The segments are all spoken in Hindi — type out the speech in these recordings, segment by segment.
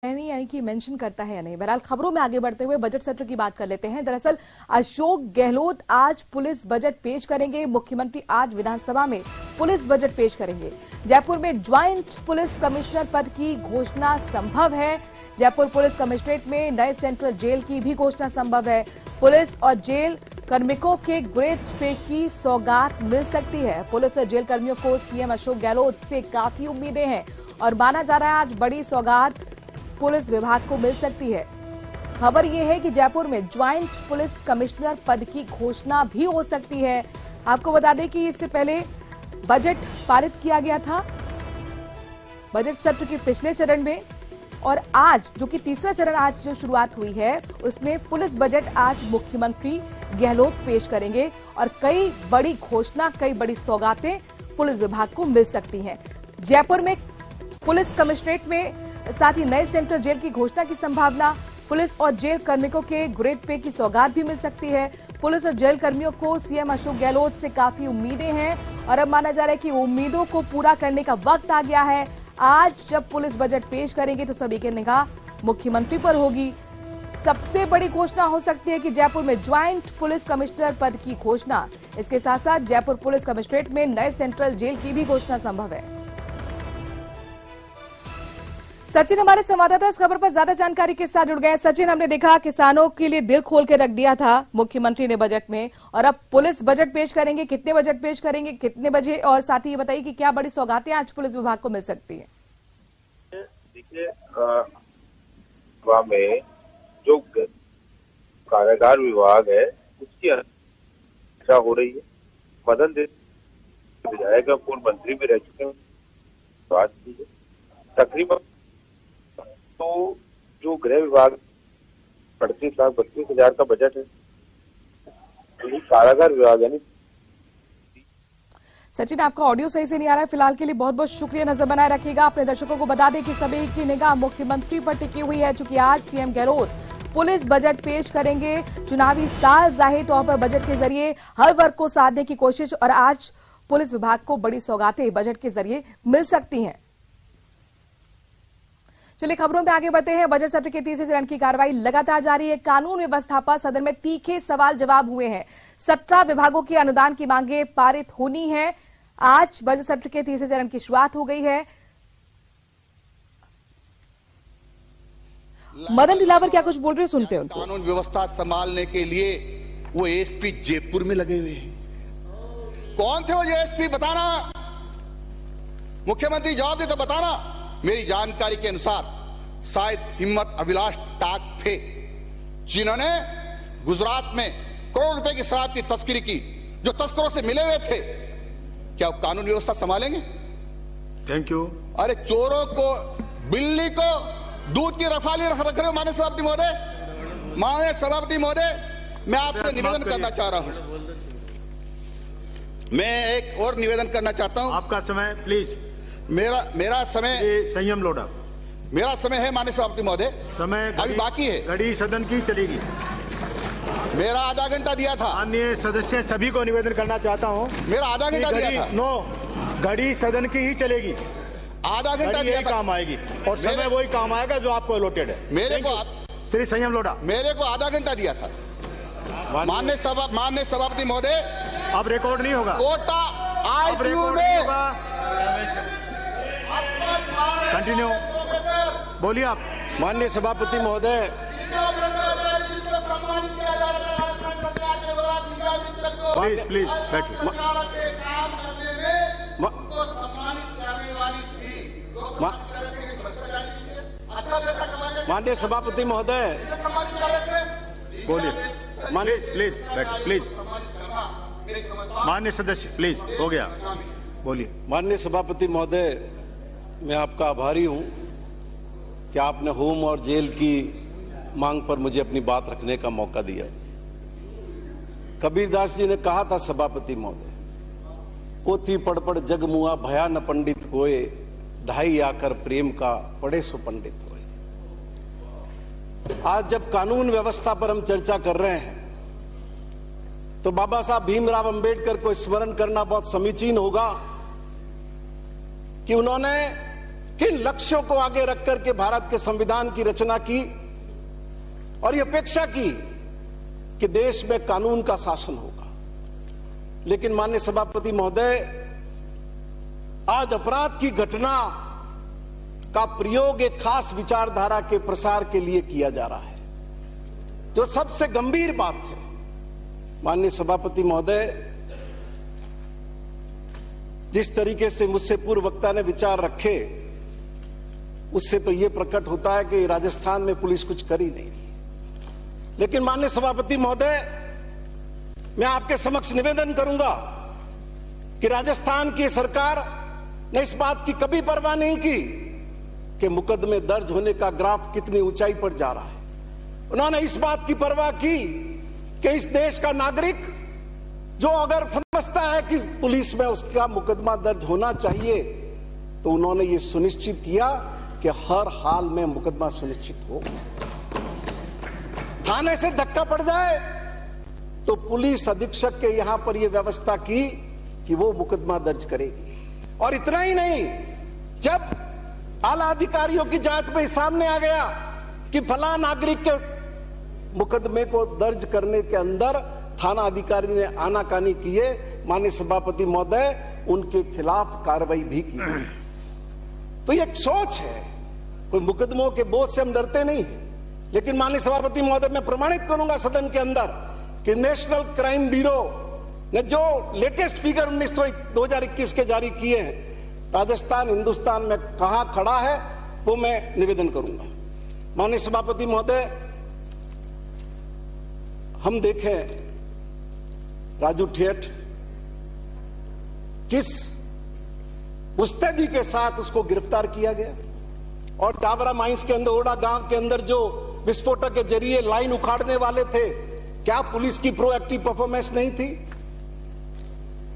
यानी कि मेंशन करता है या नहीं। बहरहाल खबरों में आगे बढ़ते हुए बजट सत्र की बात कर लेते हैं। दरअसल अशोक गहलोत आज पुलिस बजट पेश करेंगे। मुख्यमंत्री आज विधानसभा में पुलिस बजट पेश करेंगे। जयपुर में ज्वाइंट पुलिस कमिश्नर पद की घोषणा संभव है। जयपुर पुलिस कमिश्नरेट में नए सेंट्रल जेल की भी घोषणा संभव है। पुलिस और जेल कार्मिकों के ग्रेड पे की सौगात मिल सकती है। पुलिस और जेल कर्मियों को सीएम अशोक गहलोत से काफी उम्मीदें हैं और माना जा रहा है आज बड़ी सौगात पुलिस विभाग को मिल सकती है। खबर यह है कि जयपुर में ज्वाइंट पुलिस कमिश्नर पद की घोषणा भी हो सकती है। आपको बता दें कि इससे पहले बजट पारित किया गया था बजट सत्र के पिछले चरण में, और आज जो कि तीसरा चरण आज जो शुरुआत हुई है उसमें पुलिस बजट आज मुख्यमंत्री गहलोत पेश करेंगे और कई बड़ी घोषणा, कई बड़ी सौगातें पुलिस विभाग को मिल सकती हैं। जयपुर में पुलिस कमिश्नरेट में साथ ही नए सेंट्रल जेल की घोषणा की संभावना, पुलिस और जेल कर्मियों के ग्रेड पे की सौगात भी मिल सकती है। पुलिस और जेल कर्मियों को सीएम अशोक गहलोत से काफी उम्मीदें हैं और अब माना जा रहा है कि उम्मीदों को पूरा करने का वक्त आ गया है। आज जब पुलिस बजट पेश करेंगे तो सभी की निगाह मुख्यमंत्री पर होगी। सबसे बड़ी घोषणा हो सकती है कि जयपुर में ज्वाइंट पुलिस कमिश्नर पद की घोषणा। इसके साथ साथ जयपुर पुलिस कमिश्नरेट में नए सेंट्रल जेल की भी घोषणा संभव है। सचिन हमारे संवाददाता इस खबर पर ज्यादा जानकारी के साथ जुड़ गए हैं। सचिन, हमने देखा किसानों के लिए दिल खोल के रख दिया था मुख्यमंत्री ने बजट में, और अब पुलिस बजट पेश करेंगे। कितने बजट पेश करेंगे, कितने बजे, और साथ ही ये बताइए कि क्या बड़ी सौगातें आज पुलिस विभाग को मिल सकती है? देखिए, में जो कारागार विभाग है उसकी चर्चा हो रही है। मदन विधायक पूर्व मंत्री भी रह चुके हैं। बात की है तकरीबन तो जो गृह विभाग 38,32,000 का बजट है, तो कारागार विभाग यानी। सचिन, आपका ऑडियो सही से नहीं आ रहा है फिलहाल के लिए। बहुत बहुत शुक्रिया, नजर बनाए रखिएगा। अपने दर्शकों को बता दें कि सभी की निगाह मुख्यमंत्री पर टिकी हुई है, चूंकि आज सीएम गहलोत पुलिस बजट पेश करेंगे। चुनावी साल जाहिर तौर पर बजट के जरिए हर वर्ग को साधने की कोशिश, और आज पुलिस विभाग को बड़ी सौगातें बजट के जरिए मिल सकती हैं। चलिए खबरों में आगे बढ़ते हैं। बजट सत्र के तीसरे चरण की कार्रवाई लगातार जारी है। कानून व्यवस्था पर सदन में तीखे सवाल जवाब हुए हैं। 17 विभागों की अनुदान की मांगे पारित होनी है। आज बजट सत्र के तीसरे चरण की शुरुआत हो गई है। मदन दिलावर क्या कुछ बोल रहे हैं, सुनते हैं उनको। कानून व्यवस्था संभालने के लिए वो एसपी जयपुर में लगे हुए हैं। कौन थे वो एसपी, बताना। मुख्यमंत्री जवाब दे तो बताना। मेरी जानकारी के अनुसार शायद हिम्मत अभिलाष टाक थे, जिन्होंने गुजरात में करोड़ रुपए की शराब की तस्करी की, जो तस्करों से मिले हुए थे। क्या वो कानून व्यवस्था संभालेंगे? Thank you. अरे चोरों को, बिल्ली को दूध की रखवाली रख रहे हो। माननीय सभापति महोदय, माननीय सभापति महोदय, मैं आपसे निवेदन करना चाह रहा हूं। मैं एक और निवेदन करना चाहता हूं। आपका समय प्लीज। मेरा समय संयम लोटा। मेरा समय है माननीय सभापति महोदय, समय अभी बाकी है। घड़ी सदन की चलेगी। मेरा आधा घंटा दिया था। माननीय सदस्य, सभी को निवेदन करना चाहता हूं, मेरा आधा घंटा दिया था। नो, घड़ी सदन की ही चलेगी। आधा घंटा दिया था। काम आएगी और समय वही काम आएगा जो आपको अलॉटेड है। मेरे को श्री संयम लोटा, मेरे को आधा घंटा दिया था। माननीय सभापति महोदय, अब रिकॉर्ड नहीं होगा। कोटा आईटीयू में कंटिन्यू बोलिए आप। माननीय सभापति महोदय, प्लीज बैठिए। माननीय सभापति महोदय, बोलिए। माननीय प्लीज बैठिए, प्लीज। माननीय सदस्य प्लीज, हो गया, बोलिए। माननीय सभापति महोदय, मैं आपका आभारी हूं कि आपने होम और जेल की मांग पर मुझे अपनी बात रखने का मौका दिया। कबीरदास जी ने कहा था सभापति महोदय, पोथी पढ़ पढ़ जग मुआ, भया न पंडित होए, ढाई आकर प्रेम का पढ़े सो पंडित होए। आज जब कानून व्यवस्था पर हम चर्चा कर रहे हैं तो बाबा साहब भीमराव अंबेडकर को स्मरण करना बहुत समीचीन होगा कि उन्होंने किन लक्ष्यों को आगे रख करके भारत के संविधान की रचना की और ये अपेक्षा की कि देश में कानून का शासन होगा। लेकिन माननीय सभापति महोदय, आज अपराध की घटना का प्रयोग एक खास विचारधारा के प्रसार के लिए किया जा रहा है, जो सबसे गंभीर बात है। माननीय सभापति महोदय, जिस तरीके से मुझसे पूर्व वक्ता ने विचार रखे, उससे तो यह प्रकट होता है कि राजस्थान में पुलिस कुछ कर ही नहीं। लेकिन माननीय सभापति महोदय, मैं आपके समक्ष निवेदन करूंगा कि राजस्थान की सरकार ने इस बात की कभी परवाह नहीं की कि मुकदमे दर्ज होने का ग्राफ कितनी ऊंचाई पर जा रहा है। उन्होंने इस बात की परवाह की कि इस देश का नागरिक जो अगर समझता है कि पुलिस में उसका मुकदमा दर्ज होना चाहिए, तो उन्होंने ये सुनिश्चित किया कि हर हाल में मुकदमा सुनिश्चित हो। थाने से धक्का पड़ जाए तो पुलिस अधीक्षक के यहां पर यह व्यवस्था की कि वो मुकदमा दर्ज करेगी। और इतना ही नहीं, जब आला अधिकारियों की जांच में सामने आ गया कि फला नागरिक के मुकदमे को दर्ज करने के अंदर थाना अधिकारी ने आनाकानी किए, माननीय सभापति महोदय, उनके खिलाफ कार्रवाई भी की। तो ये एक सोच है, कोई मुकदमों के बोझ से हम डरते नहीं। लेकिन माननीय सभापति महोदय, मैं प्रमाणित करूंगा सदन के अंदर कि नेशनल क्राइम ब्यूरो ने जो लेटेस्ट फिगर 2021 के जारी किए हैं, राजस्थान हिंदुस्तान में कहां खड़ा है वो मैं निवेदन करूंगा। माननीय सभापति महोदय, हम देखें राजू ठेठ किस मुस्तैदी के साथ उसको गिरफ्तार किया गया, और टावरा माइंस के अंदर ओडा गांव के अंदर जो विस्फोटक के जरिए लाइन उखाड़ने वाले थे, क्या पुलिस की प्रोएक्टिव परफॉर्मेंस नहीं थी?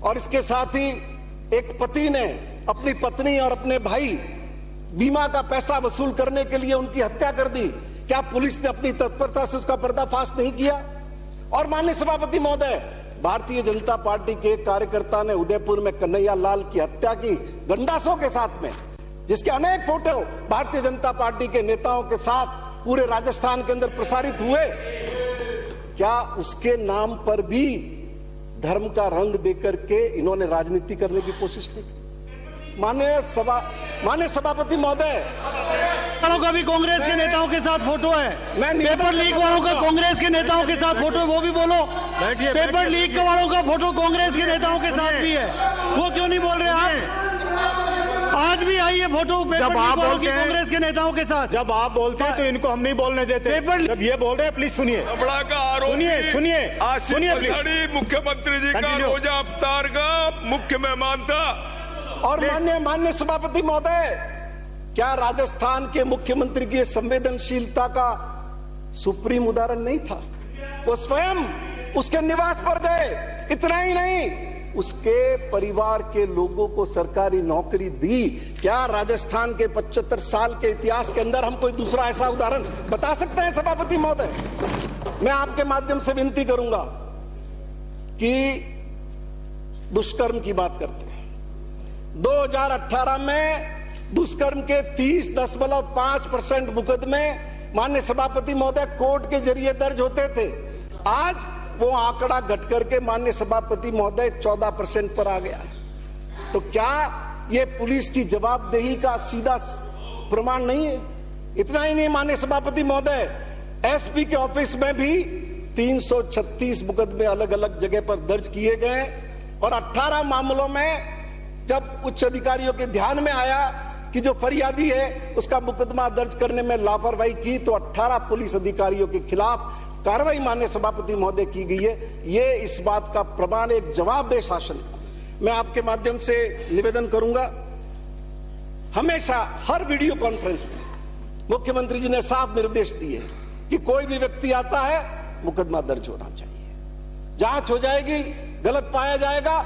और इसके साथ ही एक पति ने अपनी पत्नी और अपने भाई बीमा का पैसा वसूल करने के लिए उनकी हत्या कर दी, क्या पुलिस ने अपनी तत्परता से उसका पर्दाफाश नहीं किया? और माननीय सभापति महोदय, भारतीय जनता पार्टी के एक कार्यकर्ता ने उदयपुर में कन्हैया लाल की हत्या की गंडासों के साथ में, जिसके अनेक फोटो भारतीय जनता पार्टी के नेताओं के साथ पूरे राजस्थान के अंदर प्रसारित हुए, क्या उसके नाम पर भी धर्म का रंग देकर के इन्होंने राजनीति करने की कोशिश नहीं की? माननीय सभापति महोदय, वालों का भी कांग्रेस के नेताओं के साथ फोटो है। मैं पेपर लीक वालों का कांग्रेस के नेताओं के साथ फोटो है, वो भी बोलो। पेपर लीक वालों का फोटो कांग्रेस के नेताओं के साथ भी है, वो क्यों नहीं बोल रहे आप? आज भी आई है फोटो पेपर लीक वालों की कांग्रेस के नेताओं के साथ। जब आप बोलते हैं तो इनको हम नहीं बोलने देते। पेपर जब ये बोल रहे हैं, प्लीज सुनिए। बड़ा का आरोप, सुनिए मुख्यमंत्री जी का रोजा अफ्तार का मुख्य मेहमान था। और माननीय सभापति महोदय, क्या राजस्थान के मुख्यमंत्री की संवेदनशीलता का सुप्रीम उदाहरण नहीं था? वो स्वयं उसके निवास पर गए। इतना ही नहीं, उसके परिवार के लोगों को सरकारी नौकरी दी। क्या राजस्थान के 75 साल के इतिहास के अंदर हम कोई दूसरा ऐसा उदाहरण बता सकते हैं? सभापति महोदय, मैं आपके माध्यम से विनती करूंगा कि दुष्कर्म की बात करते हैं। 2018 में दुष्कर्म के 30.5% मुकदमे माननीय सभापति महोदय कोर्ट के जरिए दर्ज होते थे। आज वो आंकड़ा घट करके माननीय सभापति महोदय 14% पर आ गया है। तो क्या ये पुलिस की जवाबदेही का सीधा प्रमाण नहीं है? इतना ही नहीं माननीय सभापति महोदय, एसपी के ऑफिस में भी 336 मुकदमे अलग अलग जगह पर दर्ज किए गए, और 18 मामलों में जब उच्च अधिकारियों के ध्यान में आया कि जो फरियादी है उसका मुकदमा दर्ज करने में लापरवाही की, तो 18 पुलिस अधिकारियों के खिलाफ कार्रवाई माननीय सभापति महोदय की गई है। ये इस बात का प्रमाण, एक जवाबदेह शासन। मैं आपके माध्यम से निवेदन करूंगा, हमेशा हर वीडियो कॉन्फ्रेंस में मुख्यमंत्री जी ने साफ निर्देश दिए कि कोई भी व्यक्ति आता है, मुकदमा दर्ज होना चाहिए, जांच हो जाएगी, गलत पाया जाएगा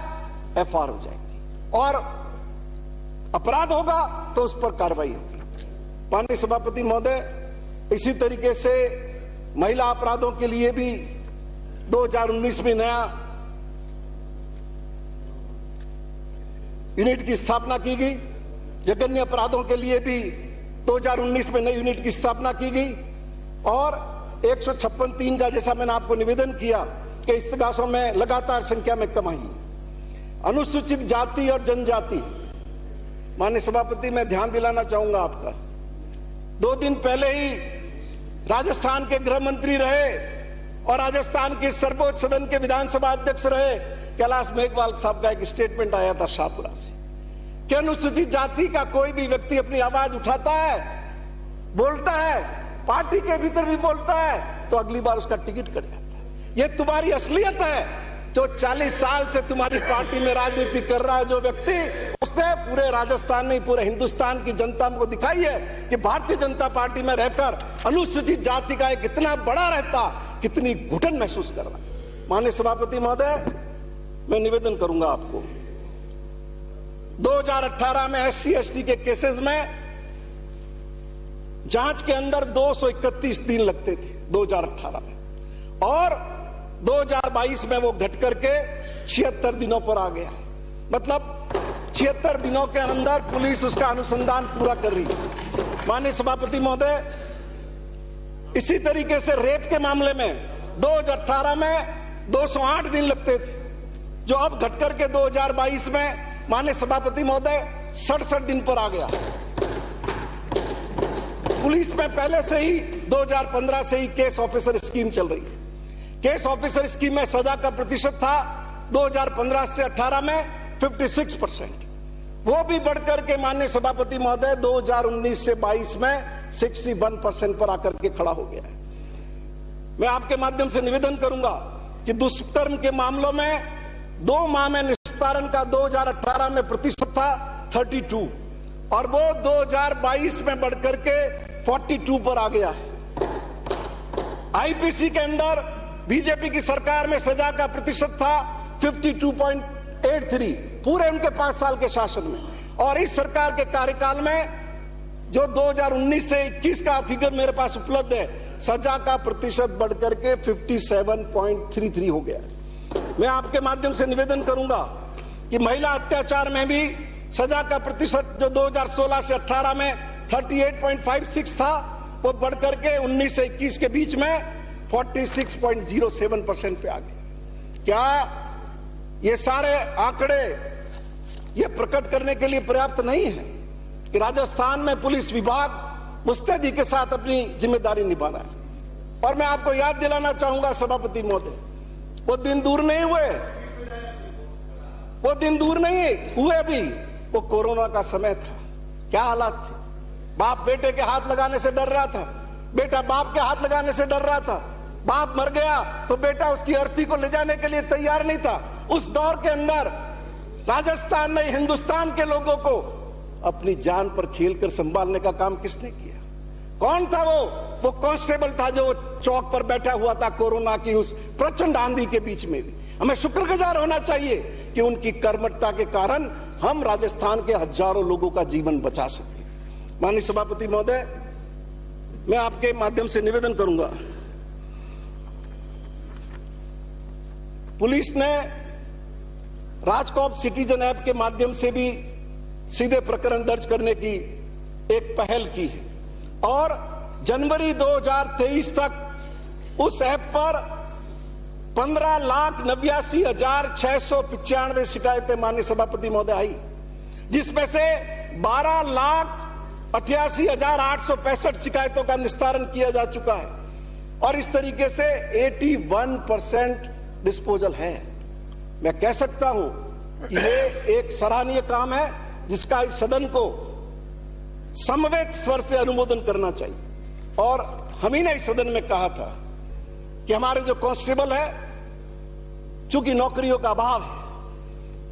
एफआईआर हो जाएगी, और अपराध होगा तो उस पर कार्रवाई होगी। माननीय सभापति महोदय, इसी तरीके से महिला अपराधों के लिए भी 2019 में नया यूनिट की स्थापना की गई, जघन्य अपराधों के लिए भी 2019 में नई यूनिट की स्थापना की गई और 156(3) का जैसा मैंने आपको निवेदन किया कि इस्तगासों में लगातार संख्या में कमी। अनुसूचित जाति और जनजाति, माननीय सभापति मैं ध्यान दिलाना चाहूंगा आपका, 2 दिन पहले ही राजस्थान के गृह मंत्री रहे और राजस्थान के सर्वोच्च सदन के विधानसभा अध्यक्ष रहे कैलाश मेघवाल साहब का एक स्टेटमेंट आया था शाहपुरा से कि अनुसूचित जाति का कोई भी व्यक्ति अपनी आवाज उठाता है, बोलता है, पार्टी के भीतर भी बोलता है, तो अगली बार उसका टिकट कट जाता है। ये तुम्हारी असलियत है। जो 40 साल से तुम्हारी पार्टी में राजनीति कर रहा है जो व्यक्ति, उसने पूरे राजस्थान में, पूरे हिंदुस्तान की जनता को दिखाई है कि भारतीय जनता पार्टी में रहकर अनुसूचित जाति का एक इतना बड़ा रहता कितनी घुटन महसूस कर रहा। माननीय सभापति महोदय, मैं निवेदन करूंगा आपको, 2018 में SC/ST के केसेस में जांच के अंदर 231 दिन लगते थे 2018 में, और 2022 में वो घट करके 76 दिनों पर आ गया। मतलब 76 दिनों के अंदर पुलिस उसका अनुसंधान पूरा कर रही है। माननीय सभापति महोदय, इसी तरीके से रेप के मामले में 2018 में 208 दिन लगते थे, जो अब घट करके 2022 में माननीय सभापति महोदय 67 दिन पर आ गया। पुलिस में पहले से ही 2015 से ही केस ऑफिसर स्कीम चल रही है। केस ऑफिसर स्कीम में सजा का प्रतिशत था 2015 से 18 में 56%, वो भी बढ़कर के माननीय सभापति महोदय 2019 से 22 में 61% पर आकर के खड़ा हो गया है। मैं आपके माध्यम से निवेदन करूंगा कि दुष्कर्म के मामलों में 2 माह में निस्तारण का 2018 में प्रतिशत था 32 और वो 2022 में बढ़कर के 42 पर आ गया है। आईपीसी के अंदर बीजेपी की सरकार में सजा का प्रतिशत था 52.83 पूरे उनके 5 साल के शासन में, और इस सरकार के कार्यकाल में जो 2019 से 21 का फिगर मेरे पास उपलब्ध है, सजा का प्रतिशत बढ़कर के 57.33 हो गया। मैं आपके माध्यम से निवेदन करूंगा कि महिला अत्याचार में भी सजा का प्रतिशत जो 2016 से 18 में 38.56 था, वो बढ़कर के 19 से 21 के बीच में 46.07% पे आ गए। क्या ये सारे आंकड़े ये प्रकट करने के लिए पर्याप्त नहीं है कि राजस्थान में पुलिस विभाग मुस्तैदी के साथ अपनी जिम्मेदारी निभा रहा है? और मैं आपको याद दिलाना चाहूंगा सभापति महोदय, वो दिन दूर नहीं हुए, वो दिन दूर नहीं हुए भी, वो कोरोना का समय था। क्या हालात थे? बाप बेटे के हाथ लगाने से डर रहा था, बेटा बाप के हाथ लगाने से डर रहा था, बाप मर गया तो बेटा उसकी अर्थी को ले जाने के लिए तैयार नहीं था। उस दौर के अंदर राजस्थान में हिंदुस्तान के लोगों को अपनी जान पर खेलकर संभालने का काम किसने किया? कौन था वो कांस्टेबल था जो चौक पर बैठा हुआ था कोरोना की उस प्रचंड आंधी के बीच में भी। हमें शुक्रगुजार होना चाहिए कि उनकी कर्मठता के कारण हम राजस्थान के हजारों लोगों का जीवन बचा सके। माननीय सभापति महोदय, मैं आपके माध्यम से निवेदन करूंगा, पुलिस ने राजकॉप सिटीजन ऐप के माध्यम से भी सीधे प्रकरण दर्ज करने की एक पहल की है और जनवरी 2023 तक उस ऐप पर 15,89,695 शिकायतें माननीय सभापति महोदय आई, जिसमें से 12,88,865 शिकायतों का निस्तारण किया जा चुका है और इस तरीके से 81% डिस्पोजल है। मैं कह सकता हूं कि यह एक सराहनीय काम है जिसका इस सदन को समवेत स्वर से अनुमोदन करना चाहिए। और हम ही ने इस सदन में कहा था कि हमारे जो कांस्टेबल है, चूंकि नौकरियों का अभाव है,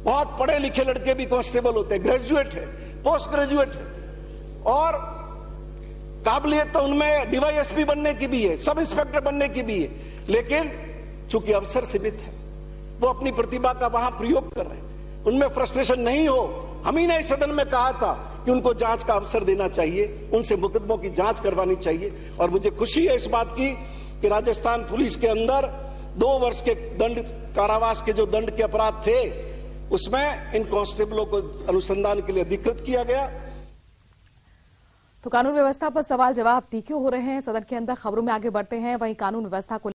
बहुत पढ़े लिखे लड़के भी कांस्टेबल होते हैं, ग्रेजुएट है, पोस्ट ग्रेजुएट है, और काबिलियत तो उनमें डीवाईएसपी बनने की भी है, सब इंस्पेक्टर बनने की भी है, लेकिन चूंकि अवसर सीमित है, वो अपनी प्रतिभा का वहां प्रयोग कर रहे हैं, उनमें फ्रस्ट्रेशन नहीं हो। हम ही ने इस सदन में कहा था कि उनको जांच का अवसर देना चाहिए, उनसे मुकदमों की जांच करवानी चाहिए। और मुझे खुशी है इस बात की कि राजस्थान पुलिस के अंदर 2 वर्ष के दंड, कारावास के जो दंड के अपराध थे, उसमें इन कांस्टेबलों को अनुसंधान के लिए अधिकृत किया गया तो कानून व्यवस्था पर सवाल जवाब तीखे हो रहे हैं। सदन के अंदर खबरों में आगे बढ़ते हैं, वहीं कानून व्यवस्था को